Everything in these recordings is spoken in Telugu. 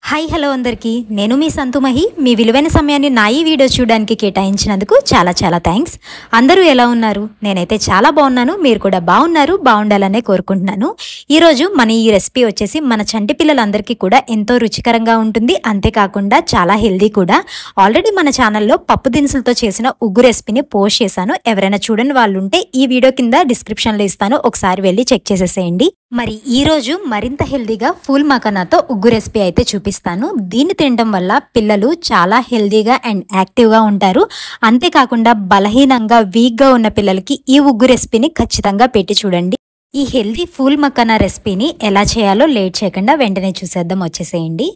హాయ్ హలో అందరికీ నేను మీ సంతుమహి మీ విలువైన సమయాన్ని నా ఈ వీడియో చూడడానికి కేటాయించినందుకు చాలా చాలా థ్యాంక్స్. అందరూ ఎలా ఉన్నారు? నేనైతే చాలా బాగున్నాను. మీరు కూడా బాగుండాలనే కోరుకుంటున్నాను. ఈరోజు మన ఈ రెసిపీ వచ్చేసి మన చంటి పిల్లలందరికీ కూడా ఎంతో రుచికరంగా ఉంటుంది. అంతేకాకుండా చాలా హెల్దీ కూడా. ఆల్రెడీ మన ఛానల్లో పప్పు దినుసులతో చేసిన ఉగ్గు రెసిపీని పోస్ట్ చేశాను. ఎవరైనా చూడని వాళ్ళు ఉంటే ఈ వీడియో కింద డిస్క్రిప్షన్లో ఇస్తాను, ఒకసారి వెళ్ళి చెక్ చేసేసేయండి. మరి ఈ రోజు మరింత హెల్దీగా ఫూల్ మఖానాతో ఉగ్గు రెసిపీ అయితే చూపిస్తాను. దీన్ని తినడం వల్ల పిల్లలు చాలా హెల్దీగా అండ్ యాక్టివ్గా ఉంటారు. అంతేకాకుండా బలహీనంగా వీక్గా ఉన్న పిల్లలకి ఈ ఉగ్గు రెసిపీని ఖచ్చితంగా పెట్టి చూడండి. ఈ హెల్దీ ఫూల్ మఖానా రెసిపీని ఎలా చేయాలో లేట్ చేయకుండా వెంటనే చూసేద్దాం, వచ్చేసేయండి.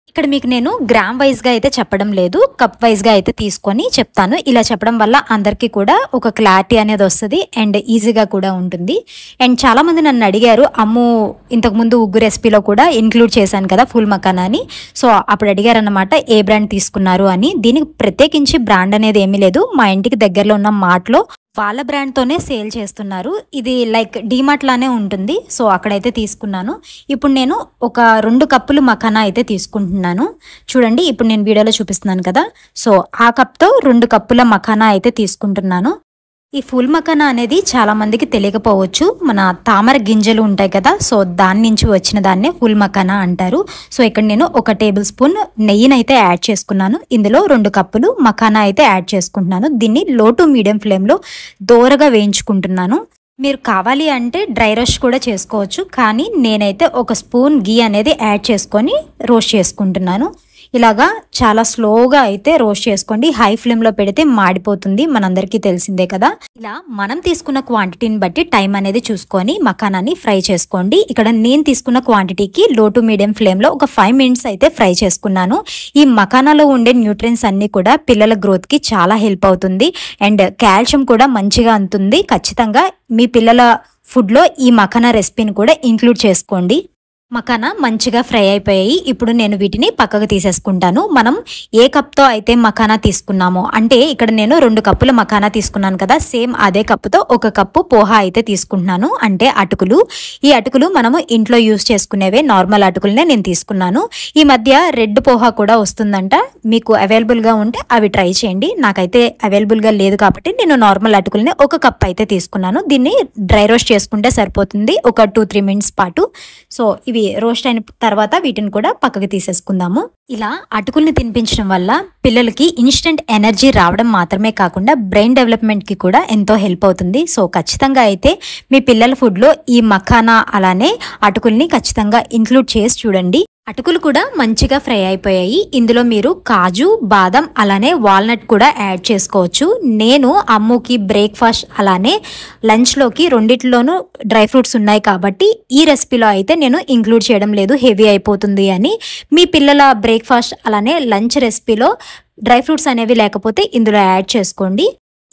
ఇక్కడ మీకు నేను గ్రామ్ వైజ్గా అయితే చెప్పడం లేదు, కప్ వైజ్గా అయితే తీసుకొని చెప్తాను. ఇలా చెప్పడం వల్ల అందరికీ కూడా ఒక క్లారిటీ అనేది వస్తుంది అండ్ ఈజీగా కూడా ఉంటుంది. అండ్ చాలామంది నన్ను అడిగారు, అమ్ము ఇంతకుముందు ఉగ్గు రెసిపీలో కూడా ఇంక్లూడ్ చేశాను కదా ఫుల్ మఖానాని. సో అప్పుడు అడిగారు అన్నమాట ఏ బ్రాండ్ తీసుకున్నారు అని. దీనికి ప్రత్యేకించి బ్రాండ్ అనేది ఏమీ లేదు. మా ఇంటికి దగ్గరలో ఉన్న మార్ట్లో వాళ్ళ బ్రాండ్తోనే సేల్ చేస్తున్నారు. ఇది లైక్ డీమార్ట్ లానే ఉంటుంది. సో అక్కడైతే తీసుకున్నాను. ఇప్పుడు నేను ఒక 2 కప్పులు మఖానా అయితే తీసుకుంటున్నాను. చూడండి, ఇప్పుడు నేను వీడియోలో చూపిస్తున్నాను కదా. సో ఆ కప్తో 2 కప్పుల మఖానా అయితే తీసుకుంటున్నాను. ఈ ఫుల్ మఖానా అనేది చాలా మందికి తెలియకపోవచ్చు. మన తామర గింజలు ఉంటాయి కదా, సో దాని నుంచి వచ్చిన దాన్నే ఫుల్ మఖానా అంటారు. సో ఇక్కడ నేను 1 టేబుల్ స్పూన్ నెయ్యిని అయితే యాడ్ చేసుకున్నాను. ఇందులో 2 కప్పులు మఖానా అయితే యాడ్ చేసుకుంటున్నాను. దీన్ని లో టు మీడియం ఫ్లేమ్లో దోరగా వేయించుకుంటున్నాను. మీరు కావాలి అంటే డ్రై రోస్ట్ కూడా చేసుకోవచ్చు, కానీ నేనైతే 1 స్పూన్ గీ అనేది యాడ్ చేసుకొని రోస్ట్ చేసుకుంటున్నాను. ఇలాగా చాలా స్లోగా అయితే రోస్ట్ చేసుకోండి. హై ఫ్లేమ్లో పెడితే మాడిపోతుంది, మనందరికీ తెలిసిందే కదా. ఇలా మనం తీసుకున్న క్వాంటిటీని బట్టి టైం అనేది చూసుకొని మఖానాని ఫ్రై చేసుకోండి. ఇక్కడ నేను తీసుకున్న క్వాంటిటీకి లో టు మీడియం ఫ్లేమ్లో ఒక 5 మినిట్స్ అయితే ఫ్రై చేసుకున్నాను. ఈ మఖానాలో ఉండే న్యూట్రియన్స్ అన్నీ కూడా పిల్లల గ్రోత్కి చాలా హెల్ప్ అవుతుంది అండ్ కాల్షియం కూడా మంచిగా అందుతుంది. ఖచ్చితంగా మీ పిల్లల ఫుడ్లో ఈ మఖానా రెసిపీని కూడా ఇంక్లూడ్ చేసుకోండి. మఖానా మంచిగా ఫ్రై అయిపోయాయి. ఇప్పుడు నేను వీటిని పక్కకు తీసేసుకుంటాను. మనం ఏ కప్తో అయితే మఖానా తీసుకున్నామో, అంటే ఇక్కడ నేను 2 కప్పుల మఖానా తీసుకున్నాను కదా, సేమ్ అదే కప్పుతో 1 కప్పు పోహా అయితే తీసుకుంటున్నాను, అంటే అటుకులు. ఈ అటుకులు మనము ఇంట్లో యూజ్ చేసుకునేవే, నార్మల్ అటుకులనే నేను తీసుకున్నాను. ఈ మధ్య రెడ్ పోహా కూడా వస్తుందంట, మీకు అవైలబుల్గా ఉంటే అవి ట్రై చేయండి. నాకైతే అవైలబుల్గా లేదు కాబట్టి నేను నార్మల్ అటుకులనే 1 కప్ అయితే తీసుకున్నాను. దీన్ని డ్రై రోస్ట్ చేసుకుంటే సరిపోతుంది ఒక 2-3 మినిట్స్ పాటు. సో ఇవి రోస్ట్ అయిన తర్వాత వీటిని కూడా పక్కకి తీసేసుకుందాము. ఇలా అటుకుల్ని తినిపించడం వల్ల పిల్లలకి ఇన్స్టెంట్ ఎనర్జీ రావడం మాత్రమే కాకుండా బ్రెయిన్ డెవలప్మెంట్కి కూడా ఎంతో హెల్ప్ అవుతుంది. సో ఖచ్చితంగా అయితే మీ పిల్లల ఫుడ్లో ఈ మఖానా అలానే అటుకుల్ని ఖచ్చితంగా ఇంక్లూడ్ చేసి చూడండి. అటుకులు కూడా మంచిగా ఫ్రై అయిపోయాయి. ఇందులో మీరు కాజు, బాదం అలానే వాల్నట్ కూడా యాడ్ చేసుకోవచ్చు. నేను అమ్ముకి బ్రేక్ఫాస్ట్ అలానే లంచ్లోకి రెండిట్లోనూ డ్రై ఫ్రూట్స్ ఉన్నాయి కాబట్టి ఈ రెసిపీలో అయితే నేను ఇంక్లూడ్ చేయడం లేదు, హెవీ అయిపోతుంది అని. మీ పిల్లల బ్రేక్ఫాస్ట్ అలానే లంచ్ రెసిపీలో డ్రై ఫ్రూట్స్ అనేవి లేకపోతే ఇందులో యాడ్ చేసుకోండి.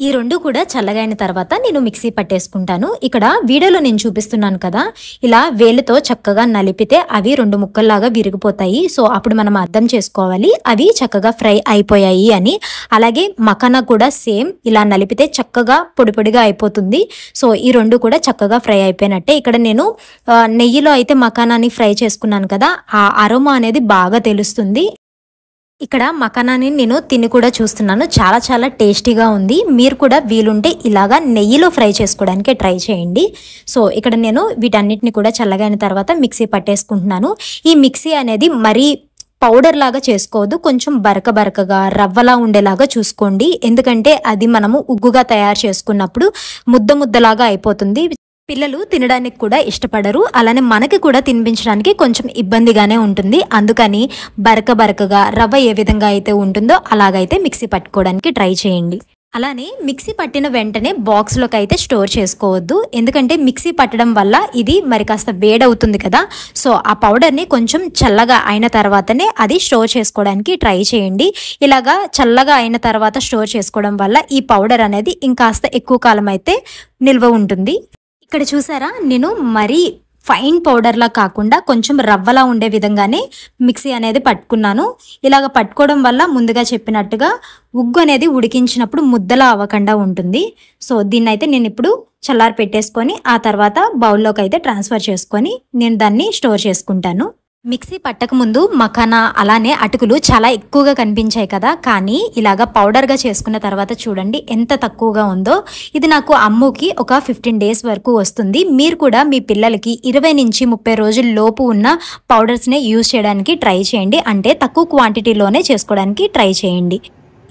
ఈ 2 కూడా చల్లగా అయిన తర్వాత నేను మిక్సీ పట్టేసుకుంటాను. ఇక్కడ వీడియోలో నేను చూపిస్తున్నాను కదా, ఇలా వేలుతో చక్కగా నలిపితే అవి 2 ముక్కల్లాగా విరిగిపోతాయి. సో అప్పుడు మనం అర్థం చేసుకోవాలి అవి చక్కగా ఫ్రై అయిపోయాయి అని. అలాగే మఖానా కూడా సేమ్ ఇలా నలిపితే చక్కగా పొడి పొడిగా అయిపోతుంది. సో ఈ 2 కూడా చక్కగా ఫ్రై అయిపోయినట్టే. ఇక్కడ నేను నెయ్యిలో అయితే మఖానాని ఫ్రై చేసుకున్నాను కదా, ఆ అరోమా అనేది బాగా తెలుస్తుంది. ఇక్కడ మఖానాని నేను తిని కూడా చూస్తున్నాను, చాలా చాలా టేస్టీగా ఉంది. మీరు కూడా వీలుంటే ఇలాగా నెయ్యిలో ఫ్రై చేసుకోవడానికి ట్రై చేయండి. సో ఇక్కడ నేను వీటన్నిటిని కూడా చల్లగైన తర్వాత మిక్సీ పట్టేసుకుంటున్నాను. ఈ మిక్సీ అనేది మరీ పౌడర్ లాగా చేసుకోవద్దు, కొంచెం బరకగా రవ్వలా ఉండేలాగా చూసుకోండి. ఎందుకంటే అది మనము ఉగ్గుగా తయారు చేసుకున్నప్పుడు ముద్దలాగా అయిపోతుంది. పిల్లలు తినడానికి కూడా ఇష్టపడరు, అలానే మనకి కూడా తినిపించడానికి కొంచెం ఇబ్బందిగానే ఉంటుంది. అందుకని బరకగా రవ్వ ఏ విధంగా అయితే ఉంటుందో అలాగైతే మిక్సీ పట్టుకోవడానికి ట్రై చేయండి. అలానే మిక్సీ పట్టిన వెంటనే బాక్స్లోకి అయితే స్టోర్ చేసుకోవద్దు, ఎందుకంటే మిక్సీ పట్టడం వల్ల ఇది మరి కాస్త వేడవుతుంది కదా. సో ఆ పౌడర్ని కొంచెం చల్లగా అయిన తర్వాతనే అది స్టోర్ చేసుకోవడానికి ట్రై చేయండి. ఇలాగా చల్లగా అయిన తర్వాత స్టోర్ చేసుకోవడం వల్ల ఈ పౌడర్ అనేది ఇంకాస్త ఎక్కువ కాలం అయితే నిల్వ ఉంటుంది. ఇక్కడ చూసారా, నేను మరీ ఫైన్ పౌడర్లా కాకుండా కొంచెం రవ్వలా ఉండే విధంగానే మిక్సీ అనేది పట్టుకున్నాను. ఇలాగ పట్టుకోవడం వల్ల ముందుగా చెప్పినట్టుగా ఉగ్గు అనేది ఉడికించినప్పుడు ముద్దలా అవ్వకుండా ఉంటుంది. సో దీన్ని అయితే నేను ఇప్పుడు చల్లారి పెట్టేసుకొని ఆ తర్వాత బౌల్లోకి అయితే ట్రాన్స్ఫర్ చేసుకొని నేను దాన్ని స్టోర్ చేసుకుంటాను. మిక్సీ పట్టక ముందు మఖానా అలానే అటుకులు చాలా ఎక్కువగా కనిపించాయి కదా, కానీ ఇలాగా పౌడర్గా చేసుకున్న తర్వాత చూడండి ఎంత తక్కువగా ఉందో. ఇది నాకు అమ్ముకి ఒక 15 డేస్ వరకు వస్తుంది. మీరు కూడా మీ పిల్లలకి 20 నుంచి 30 రోజుల లోపు ఉన్న పౌడర్స్నే యూజ్ చేయడానికి ట్రై చేయండి. అంటే తక్కువ క్వాంటిటీలోనే చేసుకోవడానికి ట్రై చేయండి.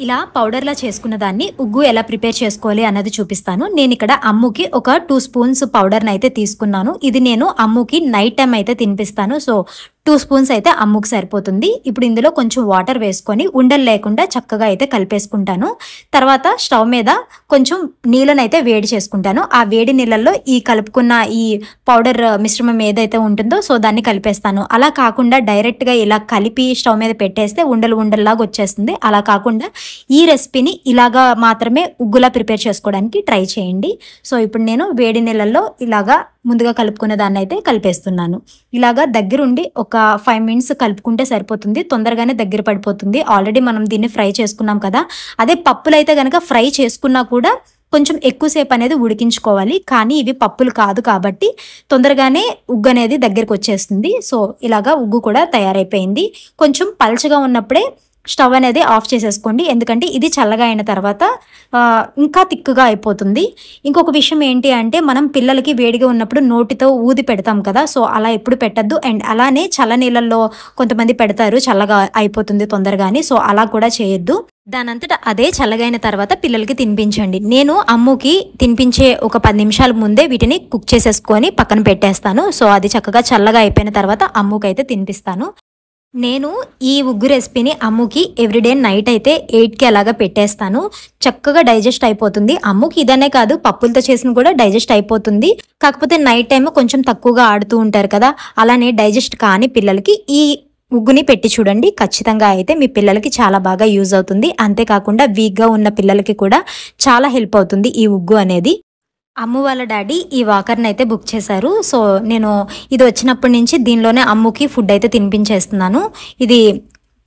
ఇలా పౌడర్లా చేసుకున్న దాన్ని ఉగ్గు ఎలా ప్రిపేర్ చేసుకోవాలి అన్నది చూపిస్తాను. నేను ఇక్కడ అమ్ముకి ఒక 2 స్పూన్స్ పౌడర్ని అయితే తీసుకున్నాను. ఇది నేను అమ్ముకి నైట్ టైం అయితే తినిపిస్తాను. సో 2 స్పూన్స్ అయితే అమ్ముకి సరిపోతుంది. ఇప్పుడు ఇందులో కొంచెం వాటర్ వేసుకొని ఉండలు లేకుండా చక్కగా అయితే కలిపేసుకుంటాను. తర్వాత స్టవ్ మీద కొంచెం నీళ్ళని అయితే వేడి చేసుకుంటాను. ఆ వేడి నీళ్ళల్లో ఈ కలుపుకున్న ఈ పౌడర్ మిశ్రమం ఏదైతే ఉంటుందో సో దాన్ని కలిపేస్తాను. అలా కాకుండా డైరెక్ట్గా ఇలా కలిపి స్టవ్ మీద పెట్టేస్తే ఉండల్లాగా వచ్చేస్తుంది. అలా కాకుండా ఈ రెసిపీని ఇలాగా మాత్రమే ఉగ్గులా ప్రిపేర్ చేసుకోవడానికి ట్రై చేయండి. సో ఇప్పుడు నేను వేడి నీళ్ళల్లో ఇలాగా ముందుగా కలుపుకున్న దాన్ని అయితే కలిపేస్తున్నాను. ఇలాగా దగ్గరుండి ఒక 5 మినిట్స్ కలుపుకుంటే సరిపోతుంది. తొందరగానే దగ్గర పడిపోతుంది. ఆల్రెడీ మనం దీన్ని ఫ్రై చేసుకున్నాం కదా. అదే పప్పులు అయితే కనుక ఫ్రై చేసుకున్నా కూడా కొంచెం ఎక్కువసేపు అనేది ఉడికించుకోవాలి. కానీ ఇవి పప్పులు కాదు కాబట్టి తొందరగానే ఉగ్గు అనేది దగ్గరికి వచ్చేస్తుంది. సో ఇలాగా ఉగ్గు కూడా తయారైపోయింది. కొంచెం పల్చగా ఉన్నప్పుడే స్టవ్ అనేది ఆఫ్ చేసేసుకోండి. ఎందుకంటే ఇది చల్లగా అయిన తర్వాత ఇంకా తిక్కుగా అయిపోతుంది. ఇంకొక విషయం ఏంటి అంటే మనం పిల్లలకి వేడిగా ఉన్నప్పుడు నోటితో ఊది పెడతాం కదా. సో అలా ఎప్పుడు పెట్టద్దు. అండ్ అలానే చల్ల నీళ్ళల్లో కొంతమంది పెడతారు, చల్లగా అయిపోతుంది తొందరగాని. సో అలా కూడా చేయొద్దు. దానంతటా అదే చల్లగైన తర్వాత పిల్లలకి తినిపించండి. నేను అమ్ముకి తినిపించే ఒక 10 నిమిషాల ముందే వీటిని కుక్ చేసేసుకొని పక్కన పెట్టేస్తాను. సో అది చక్కగా చల్లగా అయిపోయిన తర్వాత అమ్ముకి అయితే తినిపిస్తాను. నేను ఈ ఉగ్గు రెసిపీని అమ్ముకి ఎవ్రీడే నైట్ అయితే 8కి అలాగా పెట్టేస్తాను. చక్కగా డైజెస్ట్ అయిపోతుంది. అమ్ముకి ఇదనే కాదు, పప్పులతో చేసిన కూడా డైజెస్ట్ అయిపోతుంది. కాకపోతే నైట్ టైం కొంచెం తక్కువగా ఆడుతూ ఉంటారు కదా, అలానే డైజెస్ట్ కాని పిల్లలకి ఈ ఉగ్గుని పెట్టి చూడండి. ఖచ్చితంగా అయితే మీ పిల్లలకి చాలా బాగా యూజ్ అవుతుంది. అంతేకాకుండా వీక్గా ఉన్న పిల్లలకి కూడా చాలా హెల్ప్ అవుతుంది ఈ ఉగ్గు అనేది. అమ్ము వాళ్ళ డాడీ ఈ వాకర్ని అయితే బుక్ చేశారు. సో నేను ఇది వచ్చినప్పటి నుంచి దీనిలోనే అమ్ముకి ఫుడ్ అయితే తినిపించేస్తున్నాను. ఇది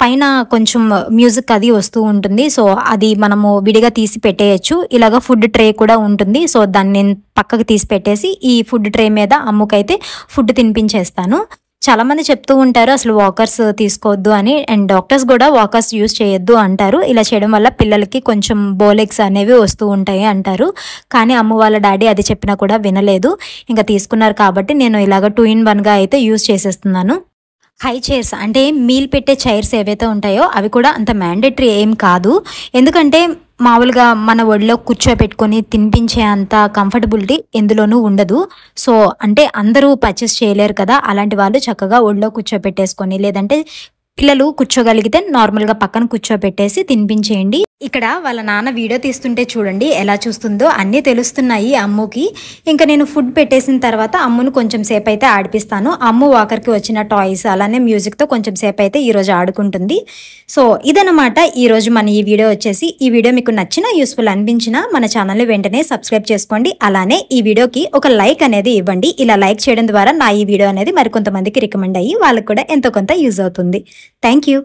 పైన కొంచెం మ్యూజిక్ అది వస్తూ ఉంటుంది. సో అది మనము విడిగా తీసి పెట్టేయచ్చు. ఇలాగ ఫుడ్ ట్రే కూడా ఉంటుంది. సో దాన్ని నేను పక్కకు తీసి పెట్టేసి ఈ ఫుడ్ ట్రే మీద అమ్ముకైతే ఫుడ్ తినిపించేస్తాను. చాలా మంది చెప్తూ ఉంటారు అసలు వాకర్స్ తీసుకోవద్దు అని. అండ్ డాక్టర్స్ కూడా వాకర్స్ యూజ్ చేయొద్దు అంటారు. ఇలా చేయడం వల్ల పిల్లలకి కొంచెం బోలెక్స్ అనేవి వస్తూ ఉంటాయి అంటారు. కానీ అమ్మ వాళ్ళ డాడీ అది చెప్పినా కూడా వినలేదు. ఇంకా తీసుకున్నారు కాబట్టి నేను ఇలాగ 2 in 1గా అయితే యూజ్ చేసేస్తున్నాను. హై చైర్స్ అంటే మీల్ పెట్టే చైర్స్ ఏవైతే ఉంటాయో అవి కూడా అంత మ్యాండేటరీ ఏం కాదు. ఎందుకంటే మామూలుగా మన ఒడిలో కూర్చోబెట్టుకొని తినిపించే అంత కంఫర్టబిలిటీ ఎందులోనూ ఉండదు. సో అంటే అందరూ పర్చేస్ చేయలేరు కదా. అలాంటి వాళ్ళు చక్కగా ఒడిలో కూర్చోబెట్టేసుకొని లేదంటే పిల్లలు కూర్చోగలిగితే నార్మల్గా పక్కన కూర్చోబెట్టేసి తినిపించేయండి. ఇక్కడ వాళ్ళ నాన్న వీడియో తీస్తుంటే చూడండి ఎలా చూస్తుందో, అన్నీ తెలుస్తున్నాయి అమ్ముకి. ఇంకా నేను ఫుడ్ పెట్టేసిన తర్వాత అమ్మును కొంచెం సేపు అయితే ఆడిపిస్తాను. అమ్ము వాకర్కి వచ్చిన టాయ్స్ అలానే మ్యూజిక్తో కొంచెం సేపు అయితే ఈరోజు ఆడుకుంటుంది. సో ఇదన్నమాట ఈరోజు మన ఈ వీడియో వచ్చేసి. ఈ వీడియో మీకు నచ్చినా యూస్ఫుల్ అనిపించినా మన ఛానల్ని వెంటనే సబ్స్క్రైబ్ చేసుకోండి. అలానే ఈ వీడియోకి ఒక లైక్ అనేది ఇవ్వండి. ఇలా లైక్ చేయడం ద్వారా నా ఈ వీడియో అనేది మరికొంతమందికి రికమెండ్ అయ్యి వాళ్ళకి కూడా ఎంతో కొంత యూజ్ అవుతుంది. Thank you.